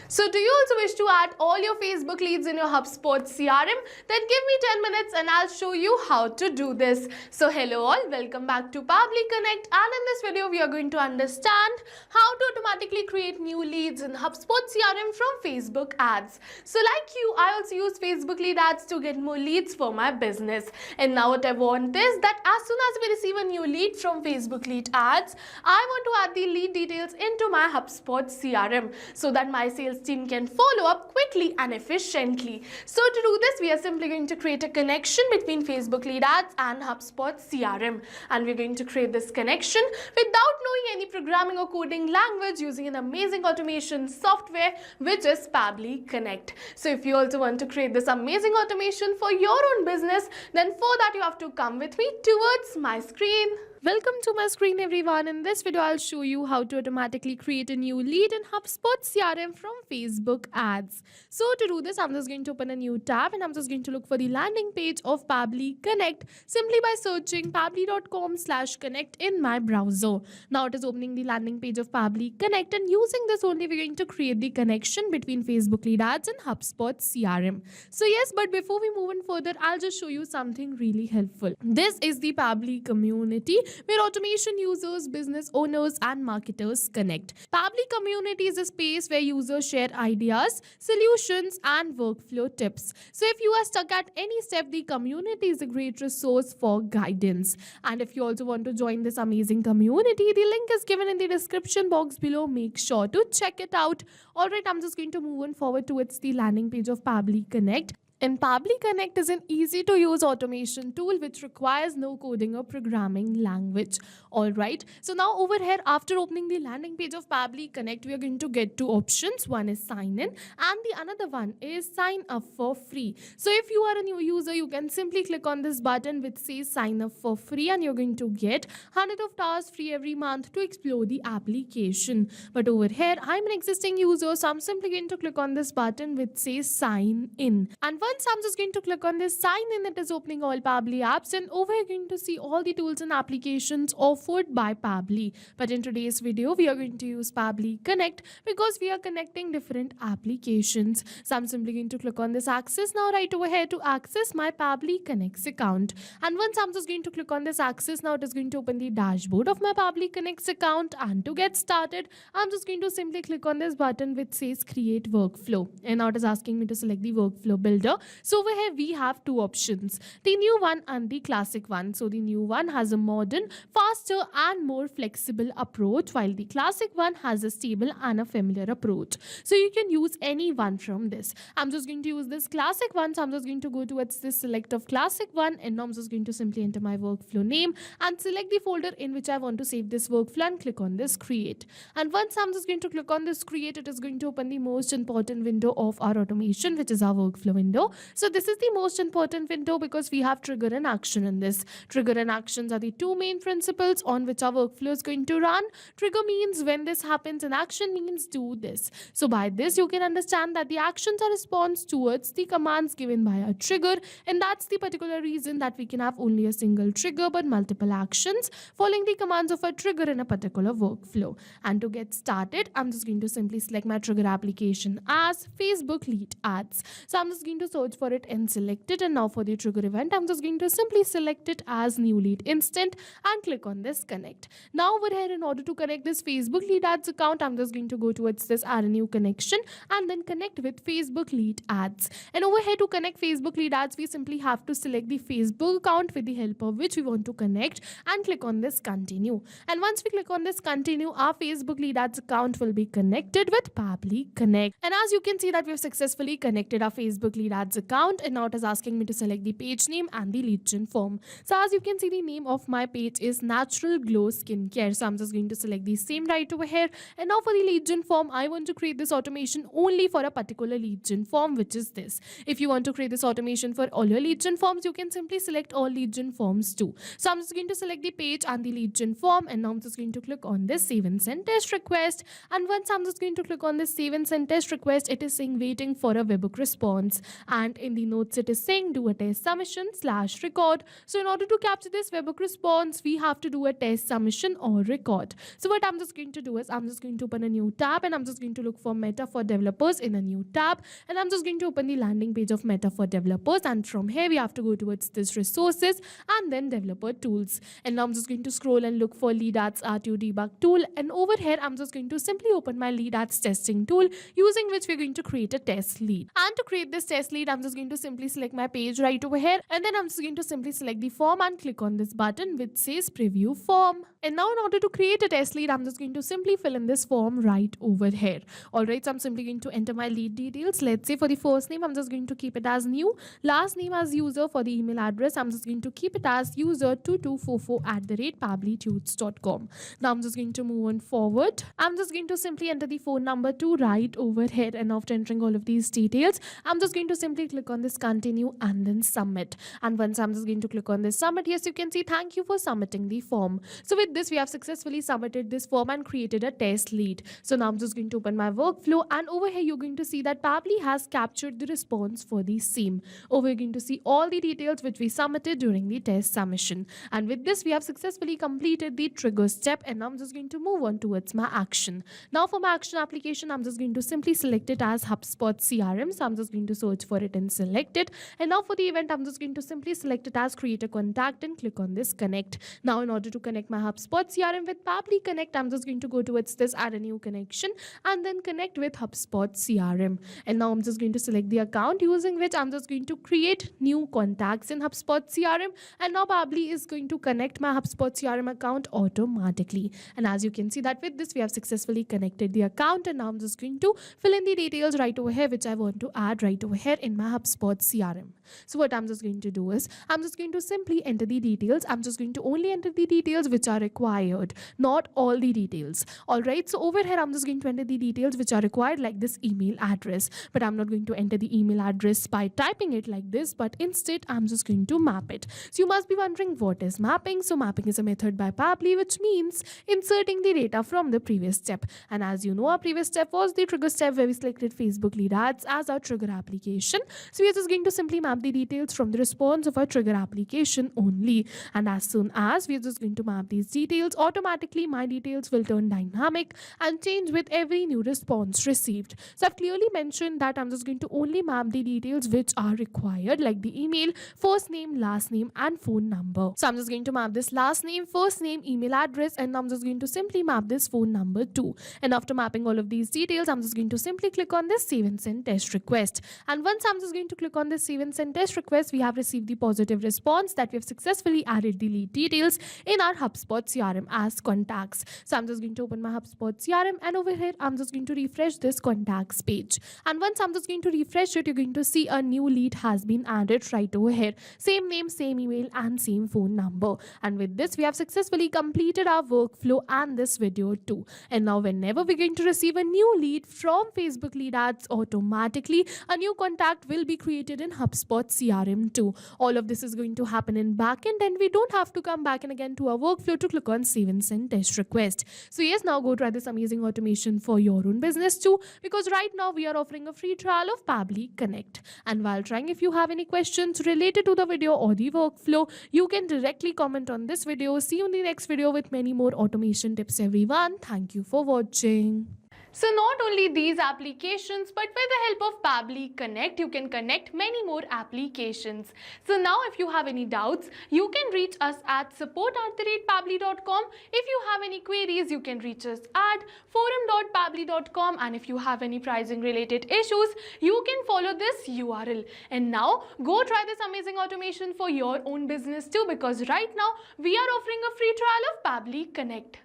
So do you also wish to add all your Facebook leads in your HubSpot CRM? Then give me 10 minutes and I'll show you how to do this. So hello all, welcome back to Pabbly Connect, and in this video we are going to understand how to automatically create new leads in HubSpot CRM from Facebook ads. So like you, I also use Facebook lead ads to get more leads for my business. And now what I want is that as soon as we receive a new lead from Facebook lead ads, I want to add the lead details into my HubSpot CRM so that my sales team can follow up quickly and efficiently. So to do this, we are simply going to create a connection between Facebook lead ads and HubSpot CRM, and we're going to create this connection without knowing any programming or coding language using an amazing automation software which is Pabbly Connect. So if you also want to create this amazing automation for your own business, then for that you have to come with me towards my screen. Welcome to my screen everyone. In this video I'll show you how to automatically create a new lead in HubSpot CRM from Facebook ads. So to do this, I'm just going to open a new tab and I'm just going to look for the landing page of Pabbly Connect simply by searching pabbly.com/connect in my browser. Now it is opening the landing page of Pabbly Connect, and using this only we're going to create the connection between Facebook lead ads and HubSpot CRM. So yes, but before we move on further, I'll just show you something really helpful. This is the Pabbly community where automation users, business owners, and marketers connect. Pabbly community is a space where users share ideas, solutions, and workflow tips. So if you are stuck at any step, the community is a great resource for guidance. And if you also want to join this amazing community, the link is given in the description box below. Make sure to check it out. Alright, I'm just going to move on forward towards the landing page of Pabbly Connect. And Pabbly Connect is an easy-to-use automation tool which requires no coding or programming language. Alright, so now over here, after opening the landing page of Pabbly Connect, we are going to get two options. One is sign in and the another one is sign up for free. So if you are a new user, you can simply click on this button which says sign up for free, and you're going to get 100 of hours free every month to explore the application. But over here, I'm an existing user, so I'm simply going to click on this button which says sign in. And once I'm just going to click on this sign in, it is opening all Pabbly apps, and over here you're going to see all the tools and applications offered by Pabbly. But in today's video, we are going to use Pabbly Connect because we are connecting different applications. So I'm simply going to click on this access now right over here to access my Pabbly Connect account. And once I'm just going to click on this access, now it is going to open the dashboard of my Pabbly Connect account. And to get started, I'm just going to simply click on this button which says create workflow. And now it is asking me to select the workflow builder. So over here we have two options, the new one and the classic one. So the new one has a modern, faster and more flexible approach, while the classic one has a stable and a familiar approach. So you can use any one from this. I'm just going to use this classic one. So I'm just going to go towards this select of classic one, and now I'm just going to simply enter my workflow name and select the folder in which I want to save this workflow and click on this create. And once I'm just going to click on this create, it is going to open the most important window of our automation, which is our workflow window. So this is the most important window because we have trigger and action in this. Trigger and actions are the two main principles on which our workflow is going to run. Trigger means when this happens and action means do this. So by this you can understand that the actions are response towards the commands given by a trigger, and that's the particular reason that we can have only a single trigger but multiple actions following the commands of a trigger in a particular workflow. And to get started, I'm just going to simply select my trigger application as Facebook lead ads. So I'm just going to search for it and select it, and now for the trigger event I'm just going to simply select it as new lead instant and click on this connect. Now over here, in order to connect this Facebook lead ads account, I'm just going to go towards this add a new connection and then connect with Facebook lead ads. And over here, to connect Facebook lead ads, we simply have to select the Facebook account with the help of which we want to connect and click on this continue. And once we click on this continue, our Facebook lead ads account will be connected with Pabbly Connect. And as you can see that we've successfully connected our Facebook lead ads account, and now it is asking me to select the page name and the lead gen form. So as you can see, the name of my page is Natural Glow Skincare. So I'm just going to select the same right over here. And now for the lead gen form, I want to create this automation only for a particular lead gen form, which is this. If you want to create this automation for all your lead gen forms, you can simply select all lead gen forms too. So I'm just going to select the page and the lead gen form, and now I'm just going to click on this save and send test request. And once I'm just going to click on this save and send test request, it is saying waiting for a webhook response. and in the notes it is saying do a test submission / record. So in order to capture this webhook response, we have to do a test submission or record. So what I'm just going to do is I'm just going to open a new tab and I'm just going to look for Meta for Developers in a new tab, and I'm just going to open the landing page of Meta for Developers, and from here we have to go towards this resources and then developer tools. And now I'm just going to scroll and look for lead ads RTO debug tool, and over here I'm just going to simply open my lead ads testing tool, using which we're going to create a test lead. And to create this test lead, I'm just going to simply select my page right over here, and then I'm just going to simply select the form and click on this button which says preview form. And now in order to create a test lead, I'm just going to simply fill in this form right over here. Alright, so I'm simply going to enter my lead details. Let's say for the first name, I'm just going to keep it as new. Last name as user. For the email address, I'm just going to keep it as user2244@pabblytunes.com. Now I'm just going to move on forward. I'm just going to simply enter the phone number too right over here, and after entering all of these details, I'm just going to simply click on this continue and then submit. And once I'm just going to click on this submit, yes, you can see thank you for submitting the form. So with this, we have successfully submitted this form and created a test lead. So now I'm just going to open my workflow, and over here you're going to see that Pabbly has captured the response for the same. Over, you're going to see all the details which we submitted during the test submission. And with this, we have successfully completed the trigger step, and now I'm just going to move on towards my action. Now for my action application, I'm just going to simply select it as HubSpot CRM. So I'm just going to search for it and select it. And now for the event, I'm just going to simply select it as create a contact and click on this connect. Now in order to connect my HubSpot CRM with Pabbly Connect, I'm just going to go towards this add a new connection and then connect with HubSpot CRM. And now I'm just going to select the account using which I'm just going to create new contacts in HubSpot CRM. And now Pabbly is going to connect my HubSpot CRM account automatically. And as you can see that with this, we have successfully connected the account, and now I'm just going to fill in the details right over here which I want to add right over here in my HubSpot CRM. So what I'm just going to do is I'm just going to simply enter the details. I'm just going to only enter the details which are required, not all the details. Alright, so over here I'm just going to enter the details which are required, like this email address, but I'm not going to enter the email address by typing it like this, but instead I'm just going to map it. So you must be wondering what is mapping. So mapping is a method by Pabbly which means inserting the data from the previous step. And as you know, our previous step was the trigger step where we selected Facebook lead ads as our trigger application. So we are just going to simply map the details from the response of our trigger application only. And as soon as we are just going to map these details, automatically my details will turn dynamic and change with every new response received. So I've clearly mentioned that I'm just going to only map the details which are required, like the email, first name, last name and phone number. So I'm just going to map this last name, first name, email address, and I'm just going to simply map this phone number too. And after mapping all of these details, I'm just going to simply click on this save and send test request. And once I'm just going to click on this save and send test request, we have received the positive response that we have successfully added the lead details in our HubSpot CRM as contacts. So I'm just going to open my HubSpot CRM, and over here I'm just going to refresh this contacts page. And once I'm just going to refresh it, you're going to see a new lead has been added right over here. Same name, same email and same phone number. And with this, we have successfully completed our workflow and this video too. And now whenever we're going to receive a new lead from Facebook lead ads, automatically a new contact will be created in HubSpot CRM too. All of this is going to happen in backend, and we don't have to come back and again to our workflow to click on save and send test request. So yes, now go try this amazing automation for your own business too, because right now we are offering a free trial of Pabbly Connect. And while trying, if you have any questions related to the video or the workflow, you can directly comment on this video. See you in the next video with many more automation tips, everyone. Thank you for watching. So not only these applications, but with the help of Pabbly Connect, you can connect many more applications. So now if you have any doubts, you can reach us at support@pabbly.com. If you have any queries, you can reach us at forum.pabbly.com. And if you have any pricing related issues, you can follow this URL. And now go try this amazing automation for your own business too, because right now we are offering a free trial of Pabbly Connect.